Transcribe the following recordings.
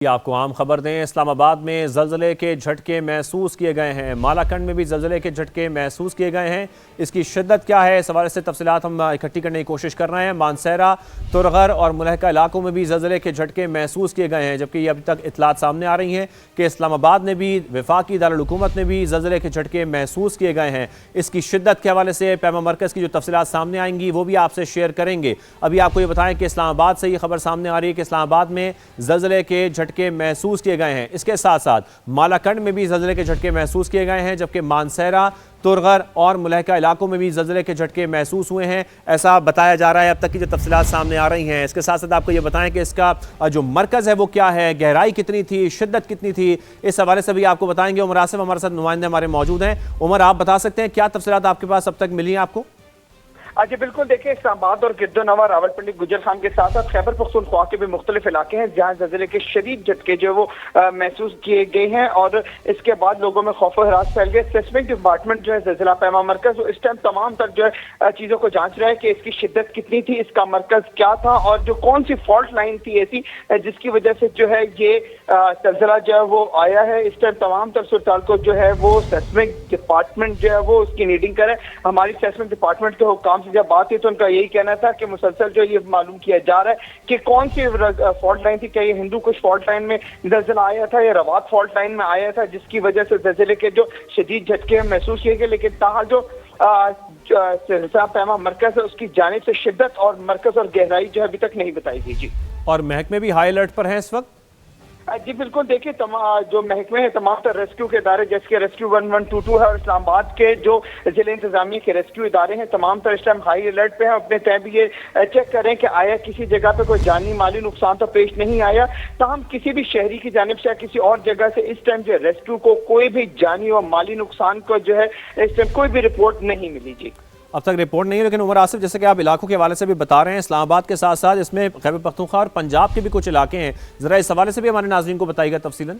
आपको आम खबर दें, इस्लामाबाद में ज़लज़ले के झटके महसूस किए गए हैं। मालाकंड में भी ज़लज़ले के झटके महसूस किए गए हैं। इसकी शिद्दत क्या है, इस हवाले से तफसीलात हम इकट्ठी करने की कोशिश कर रहे हैं। मानसेरा, तुरगर और मुलहका इलाकों में भी ज़लज़ले के झटके महसूस किए गए हैं, जबकि अभी तक इतलात सामने आ रही हैं कि इस्लामाबाद में भी, वफाकी दारुल हुकूमत में भी ज़लज़ले के झटके महसूस किए गए हैं। इसकी शिद्दत के हवाले से पैमा मरकज़ की जो तफसीलात सामने आएंगी वो भी आपसे शेयर करेंगे। अभी आपको ये बताएं कि इस्लामाबाद से ये खबर सामने आ रही है कि इस्लामाबाद में ज़लज़ले के झटके महसूस किए गए हैं। इसके साथ साथ मालाकंड में भी ज़लज़ले के झटके महसूस किए गए हैं, जबकि मानसेरा, तुरगर और मुलहका इलाकों में भी ज़लज़ले के झटके महसूस हुए हैं, ऐसा बताया जा रहा है। अब तक की जो तफसीलात सामने आ रही हैं, इसके साथ साथ आपको ये बताएं कि इसका जो मरकज़ है वो क्या है, गहराई कितनी थी, शिद्दत कितनी थी, इस हवाले से भी आपको बताएंगे। उमर आसिफ हमारे साथ नुमाइंदे हमारे मौजूद हैं। उमर, आप बता सकते हैं क्या तफसीलात आपके पास अब तक मिली हैं आपको? जी बिल्कुल, देखिए इस्लामाबाद और गिरदोनवा, रावलपिंडी, गुजर खान के साथ साथ खैबर पख्तूनख्वा के भी मुख्तलिफ इलाके हैं जहाँ ज़लज़ले के शदीद झटके जो वो महसूस किए गए हैं और इसके बाद लोगों में खौफ हरास फैल गए। सेस्मिक डिपार्टमेंट जो है ज़लज़ला पैमा मरकज़ इस टाइम तमाम तर जो है चीज़ों को जांच रहा है कि इसकी शिद्दत कितनी थी, इसका मरकज़ क्या था और जो कौन सी फॉल्ट लाइन थी ऐसी जिसकी वजह से जो है ये ज़लज़ला जो है वो आया है। इस टाइम तमाम तर सूरत को जो है वो सेस्मिक डिपार्टमेंट जो है वो उसकी नीडिंग करे। हमारी सेस्मिक डिपार्टमेंट के हुक्काम जब बात हुई तो उनका यही कहना था कि मुसलसल जो ये मालूम किया जा रहा है कि कौन सी फॉल्ट लाइन थी, क्या ये हिंदू कुश फॉल्ट लाइन में ज़लज़ला आया था या रवात फॉल्ट लाइन में आया था, जिसकी वजह से ज़लज़ले के जो शदीद झटके महसूस किए गए। लेकिन ताहल जो पैमा मरकज़ है उसकी जानिब से शिद्दत और मरकज़ और गहराई जो अभी तक नहीं बताई गई। जी, और महकमे भी हाई अलर्ट पर हैं इस वक्त? जी बिल्कुल, देखिए जो महकमे हैं तमाम तर रेस्क्यू के इदारे जैसे कि रेस्क्यू 1122 है और इस्लामाबाद के जो जिले इंतजामिया के रेस्क्यू इदारे हैं तमाम तर इस टाइम हाई अलर्ट पे हैं। अपने तय भी ये चेक करें कि आया किसी जगह पे कोई जानी माली नुकसान तो पेश नहीं आया। ताहम किसी भी शहरी की जानिब से या किसी और जगह से इस टाइम जो रेस्क्यू को कोई भी जानी और माली नुकसान को जो है इस टाइम कोई भी रिपोर्ट नहीं मिली। जी, अब तक रिपोर्ट नहीं है, लेकिन उमर आसिफ, जैसे कि आप इलाकों के हवाले से भी बता रहे हैं, इस्लामाबाद के साथ साथ इसमें खैबर पख्तूनख्वा और पंजाब के भी कुछ इलाके हैं, जरा इस हवाले से भी हमारे नाज़रीन को बताइएगा तफसीलन।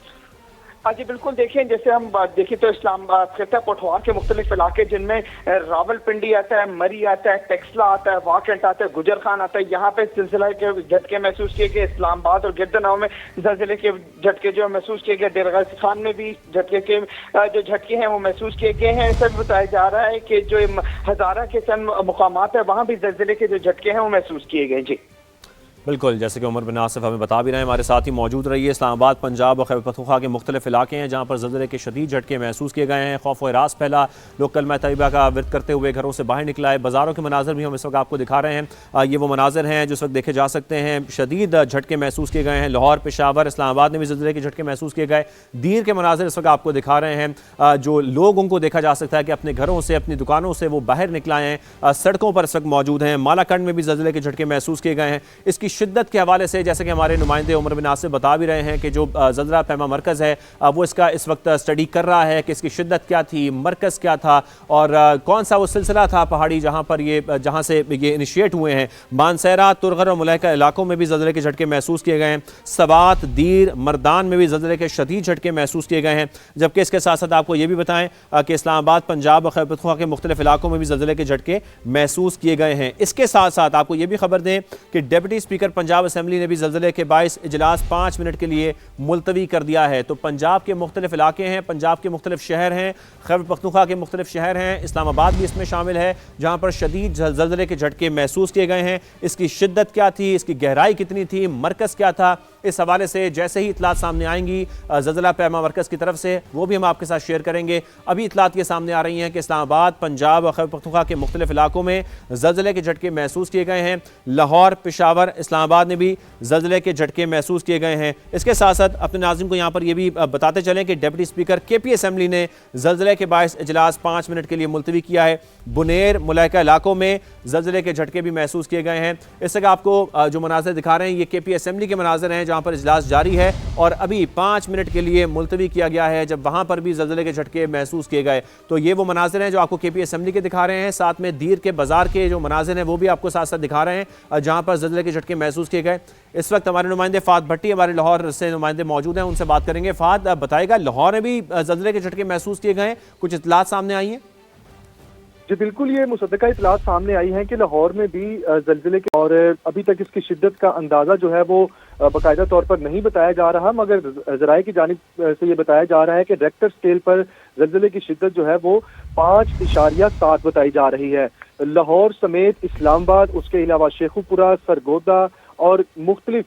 जी बिल्कुल, देखिए जैसे हम देखें तो इस्लामाबाद खिता पठवार के मुख्तलिफ इलाके जिनमें रावलपिंडी आता है, मरी आता है, टेक्सला आता है, वाकेंट आता है, गुजर खान आता है, यहाँ पे सिलसिला के झटके महसूस किए गए। इस्लामाबाद और गिरदनवा में ज़लज़ले के झटके जो महसूस किए गए। देरगाह खान में भी झटके के जो झटके हैं वो महसूस किए गए हैं। ऐसा भी बताया जा रहा है कि जो हज़ारा के चंद मुकामात है वहाँ भी ज़लज़ले के जो झटके हैं वो महसूस किए गए। जी बिल्कुल, जैसे कि उमर बिन आसिफ हमें बता भी रहे हैं, हमारे साथ ही मौजूद रहिए। इस्लामाबाद, पंजाब और खैबर पख्तूनख्वा के मुख्तलिफ इलाके हैं जहाँ पर ज़लज़ले के शदीद झटके महसूस किए गए हैं। खौफ व हरास फैला, लोग कलमा तैयबा का विर्द करते हुए घरों से बाहर निकला है। बाज़ारों के मनाज़र भी हम इस वक्त आपको दिखा रहे हैं। ये वो मनाज़र हैं जो इस वक्त देखे जा सकते हैं। शदीद झटके महसूस किए गए हैं। लाहौर, पेशावर, इस्लामाबाद में भी ज़लज़ले के झटके महसूस किए गए। दीर के मनाज़र इस वक्त आपको दिखा रहे हैं। जो लोगों को देखा जा सकता है कि अपने घरों से, अपनी दुकानों से वो बाहर निकल आए हैं, सड़कों पर इस वक्त मौजूद हैं। मालाकंड में भी ज़लज़ले के झटके महसूस किए गए हैं। इसकी शिद्दत के हवाले से जैसे कि हमारे नुमाइंदे उमर बिन आसिफ बता भी रहे हैं कि जो ज़लज़ला पैमा मरकज़ है वो इसका इस वक्त स्टडी कर रहा है कि इसकी शिद्दत क्या थी, मरकज़ क्या था और कौन सा वो सिलसिला था पहाड़ी जहाँ से ये इनिशिएट हुए हैं। मानसेरा, तुरगर और मुलहका इलाकों में भी ज़लज़ले के झटके महसूस किए गए हैं। सवात, दीर, मर्दान में भी ज़लज़ले के शदीद झटके महसूस किए गए हैं। जबकि इसके साथ साथ आपको ये भी बताएं कि इस्लामाबाद, पंजाब और खैबर पख्तूनख्वा के मुख्तलिफ इलाकों में भी ज़लज़ले के झटके महसूस किए गए हैं। इसके साथ साथ आपको ये भी खबर दें कि डिप्टी स्पीकर पंजाब असम्बली ने भी ज़लज़ले के बायस इजलास 5 मिनट के लिए मुलतवी कर दिया है। तो पंजाब के मुख्तलिफ इलाके हैं, पंजाब के मुख्तलिफ शहर हैं, खैबर पख्तूनख्वा के मुख्तलिफ शहर हैं, इस्लामाबाद भी इसमें शामिल है जहाँ पर शदीद ज़लज़ले के झटके महसूस किए गए हैं। इसकी शिद्दत क्या थी, इसकी गहराई कितनी थी, मरकज़ क्या था, इस हवाले से जैसे ही इतलात सामने आएंगी ज़लज़ला पैमा मरकज़ की तरफ से वो भी हम आपके साथ शेयर करेंगे। अभी इतलात ये सामने आ रही हैं कि इस्लामाबाद, पंजाब और खैबर पख्तूनख्वा के मुख्तलिफ इलाकों में ज़लज़ले के झटके महसूस किए गए हैं। लाहौर, पेशावर, इस्लामाबाद में भी ज़लज़ले के झटके महसूस किए गए हैं। इसके साथ साथ अपने नाज़िम को यहाँ पर यह भी बताते चलें कि डिप्टी स्पीकर केपी असम्बली ने ज़लज़ले के बायस इजलास 5 मिनट के लिए मुलतवी किया है। बुनेर, मुलहका इलाकों में ज़लज़ले के झटके भी महसूस किए गए हैं। इस जगह आपको जो मनाज़र दिखा रहे हैं ये केपी असम्बली के मनाज़र हैं जहाँ पर इजलास जारी है और अभी 5 मिनट के लिए मुलतवी किया गया है, जब वहाँ पर भी ज़लज़ले के झटके महसूस किए गए। तो ये वो मनाज़र हैं जो आपको केपी असम्बली के दिखा रहे हैं। साथ में दीर के बाज़ार के जो मनाज़र हैं वो भी आपको साथ साथ दिखा रहे हैं जहाँ पर ज़लज़ले के झटके महसूस किए गए। इस वक्त हमारे नुमाइंदे फ़ाद भट्टी हमारे लाहौर से नुमाइंदे मौजूद हैं, उनसे बात करेंगे। फ़ाद, बताएगा लाहौर में भी ज़लज़ले के झटके महसूस किए गए, कुछ इत्तलात सामने आई हैं? जी बिल्कुल, ये मुसद्दका इतलात सामने आई हैं कि लाहौर में भी ज़लज़ले के और अभी तक इसकी शिद्दत का अंदाज़ा जो है वो बाकायदा तौर पर नहीं बताया जा रहा, मगर ज़राए की जानिब से ये बताया जा रहा है कि रेक्टर स्केल पर ज़लज़ले की शिद्दत जो है वो 5.7 बताई जा रही है। लाहौर समेत इस्लामाबाद, उसके अलावा शेखुपुरा, सरगोदा और मुख्तलिफ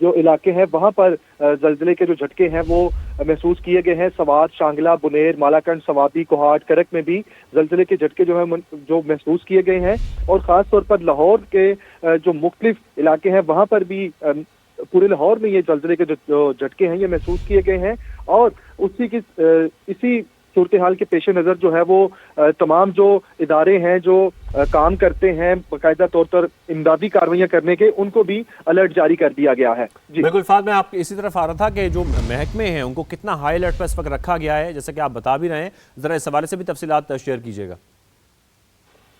जो इलाके हैं वहाँ पर ज़लज़ले के जो झटके हैं वो महसूस किए गए हैं। सवात, शांगला, बुनेर, मालाकंड, सवाबी, कोहाट, करक में भी ज़लज़ले के झटके जो है जो महसूस किए गए हैं, और ख़ास तौर पर लाहौर के जो मुख्तलिफ इलाके हैं वहाँ पर भी पूरे लाहौर में ये ज़लज़ले के जो झटके हैं ये महसूस किए गए हैं। और इसी सूरत हाल के पेश नज़र जो है वो तमाम जो इदारे हैं जो काम करते हैं बाकायदा तौर पर इमदादी कार्रवाइयाँ करने के, उनको भी अलर्ट जारी कर दिया गया है। जी बिल्कुल फाद, मैं आपकी इसी तरफ आ रहा था कि जो महकमे हैं उनको कितना हाई अलर्ट पर इस वक्त रखा गया है, जैसे कि आप बता भी रहे हैं, ज़रा इस हवाले से भी तफसीलात शेयर कीजिएगा।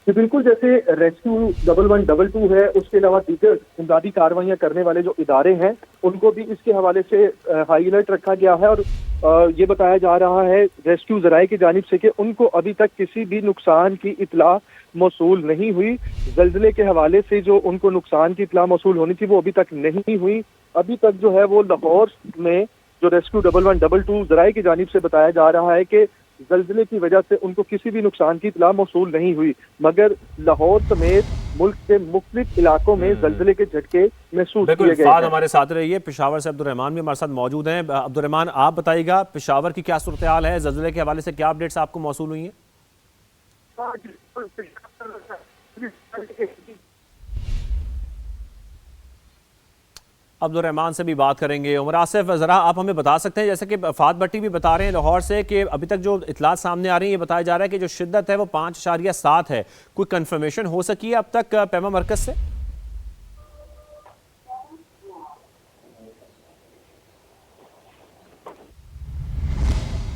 बिल्कुल, जैसे रेस्क्यू 1122 है, उसके अलावा दीगर इमदादी कार्रवाइयाँ करने वाले जो इदारे हैं उनको भी इसके हवाले से हाई अलर्ट रखा गया है। और ये बताया जा रहा है रेस्क्यू ज़राए की जानिब से कि उनको अभी तक किसी भी नुकसान की इतला मौसूल नहीं हुई। ज़लज़ले के हवाले से जो उनको नुकसान की इतला मौसूल होनी थी वो अभी तक नहीं हुई। अभी तक जो है वो लाहौर में जो रेस्क्यू 1122 ज़राए की जानिब से बताया जा रहा है कि ज़लज़ले की वजह से उनको किसी भी नुकसान की इतला मौसूल नहीं हुई, मगर लाहौर समेत मुल्क के मुख्तलिफ इलाकों में ज़लज़ले के झटके महसूस किए गए हैं। हमारे साथ रहिए, पेशावर से अब्दुर्रहमान भी हमारे साथ मौजूद हैं। अब्दुर्रहमान, आप बताइएगा पेशावर की क्या सूरत हाल है, ज़लज़ले के हवाले से क्या अपडेट्स आपको मौसूल हुई हैं? अब्दुर्रहमान से भी बात करेंगे। उमर आसिफ, ज़रा आप हमें बता सकते हैं, जैसे कि फात भट्टी भी बता रहे हैं लाहौर से कि अभी तक जो इतलात सामने आ रही है ये बताया जा रहा है कि जो शिद्दत है वो 5.7 है। कोई कंफर्मेशन हो सकी है अब तक पैमा मरकज से?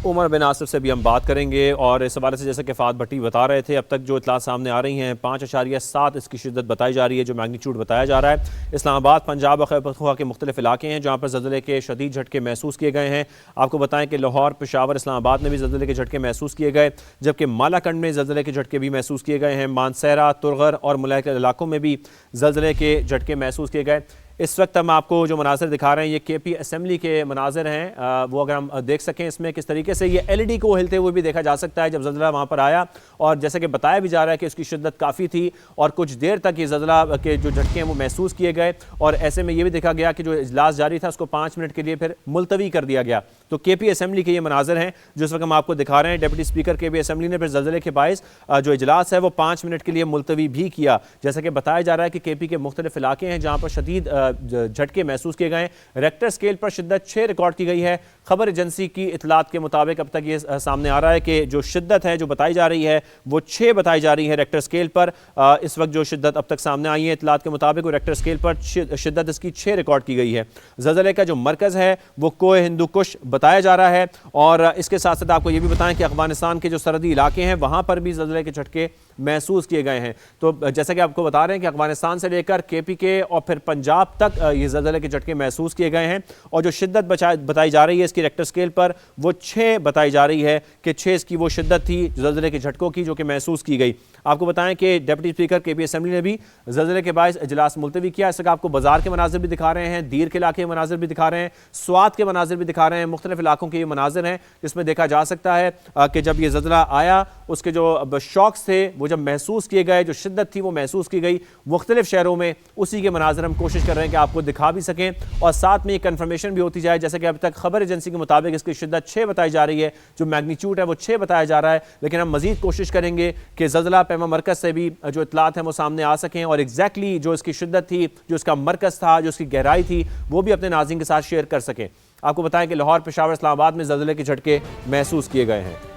उमर बिन आसिफ से भी हम बात करेंगे और इस हवाले से जैसे कि फात भट्टी बता रहे थे अब तक जो इतलात सामने आ रही हैं 5.7 इसकी शिद्दत बताई जा रही है, जो मैग्नीट्यूड बताया जा रहा है। इस्लामाबाद, पंजाब और खैबर पख्तूनख्वा के मुख्तलिफ इलाके हैं जहाँ पर ज़लज़ले के शदीद झटके महसूस किए गए हैं। आपको बताएं कि लाहौर, पेशावर, इस्लामाबाद में भी ज़लज़ले के झटके महसूस किए गए, जबकि मालाकंड में ज़लज़ले के झटके भी महसूस किए गए हैं। मानसहरा, तुरगर और मुलैह के इलाकों में भी ज़लज़ले के झटके महसूस किए गए। इस वक्त हम आपको जो मनाज़र दिखा रहे हैं ये KP असेंबली के मनाज़र हैं, वो अगर हम देख सकें इसमें किस तरीके से ये LED को हिलते हुए भी देखा जा सकता है जब ज़लज़ला वहाँ पर आया। और जैसे कि बताया भी जा रहा है कि उसकी शिद्दत काफ़ी थी और कुछ देर तक ये ज़लज़ला के जो झटके हैं वो महसूस किए गए। और ऐसे में ये भी देखा गया कि जो इजलास जारी था उसको 5 मिनट के लिए फिर मुलतवी कर दिया गया। तो KP असेंबली के ये मनाज़र हैं जो इस वक्त हम आपको दिखा रहे हैं। डिप्टी स्पीकर KP असेंबली ने फिर ज़लज़ले के बाइस जो इजलास है वो 5 मिनट के लिए मुलतवी भी किया। जैसा कि बताया जा रहा है कि KP के मुख्तलिफ इलाके हैं जहाँ पर शदीद झटके महसूस किए गए। रेक्टर स्केल पर शिद्दत 6 रिकॉर्ड की गई है। खबर एजेंसी की इतलात के मुताबिक अब तक ये सामने आ रहा है कि जो शिद्दत है जो बताई जा रही है वो 6 बताई जा रही है रेक्टर स्केल पर। इस वक्त जो शिद्दत अब तक सामने आई है इतलात के मुताबिक वो रेक्टर स्केल पर शिद्दत इसकी 6 रिकॉर्ड की गई है। ज़लज़ले का जो मरकज़ है वो कोह हिंदू कुश बताया जा रहा है। और इसके साथ साथ आपको ये भी बताएं कि अफगानिस्तान के जो सरहदी इलाके हैं वहाँ पर भी ज़लज़ले के झटके महसूस किए गए हैं। तो जैसा कि आपको बता रहे हैं कि अफगानिस्तान से लेकर KP के और फिर पंजाब तक ये ज़लज़ले के झटके महसूस किए गए हैं। और जो शिद्दत बताई जा रही है इसकी रेक्टर स्केल पर वो 6 बताई जा रही है कि 6 इसकी वो शिद्दत थी ज़लज़ले के झटकों की जो कि महसूस की गई। आपको बताएं कि डिप्टी स्पीकर KP असेंबली ने भी ज़लज़ले के बायस इजलास मुलतवी किया। इस वक्त आपको बाजार के मनाजिर भी दिखा रहे हैं, दीर के इलाके के मनाजिर भी दिखा रहे हैं, स्वात के मनाजिर भी दिखा रहे हैं। मुख्तलिफ इलाकों के ये मनाजिर हैं जिसमें देखा जा सकता है कि जब ये ज़लज़ला आया उसके जो शॉक्स थे वो जब महसूस किए गए, जो शिद्दत थी वो महसूस की गई मुख्तलिफ शहरों में। उसी के मनाजिर हम कोशिश कर रहे हैं कि आपको दिखा भी सकें और साथ में ये कन्फर्मेशन भी होती जाए। जैसे कि अब तक खबर एजेंसी के मुताबिक इसकी शिद्दत 6 बताई जा रही है, जो मैग्नीट्यूड है वो 6 बताया जा रहा है। लेकिन हम मजीद कोशिश करेंगे कि ज़लज़ला पैमा मरकज़ से भी जो इतलात हैं वो सामने आ सकें और एग्जैक्टली जो इसकी शिद्दत थी, जो इसका मरकज़ था, जो इसकी गहराई थी वो भी अपने नाज़रीन के साथ शेयर कर सकें। आपको बताएं कि लाहौर, पेशावर, इस्लामाबाद में ज़लज़ले के झटके महसूस किए गए हैं।